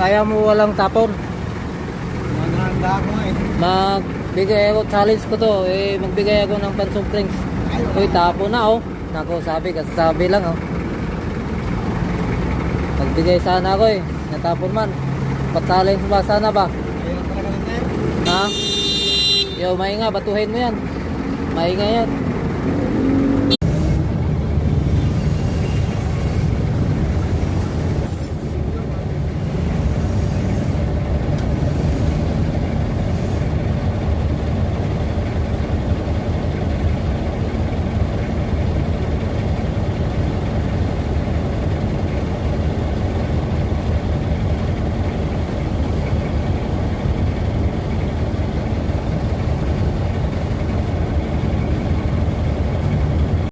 kaya mo walang tapon. Nananda ako nga eh. Magbigay ako, challenge ko to, magbigay ako ng pan-soft drinks. Uy, tapon na oh. Nako, sabi lang oh. Magbigay sana ako natapon man. Pa-challenge ba sana ba? Ayaw talaga ng sir. Ha? Yo, mahinga, batuhin mo yan. Mahinga yan.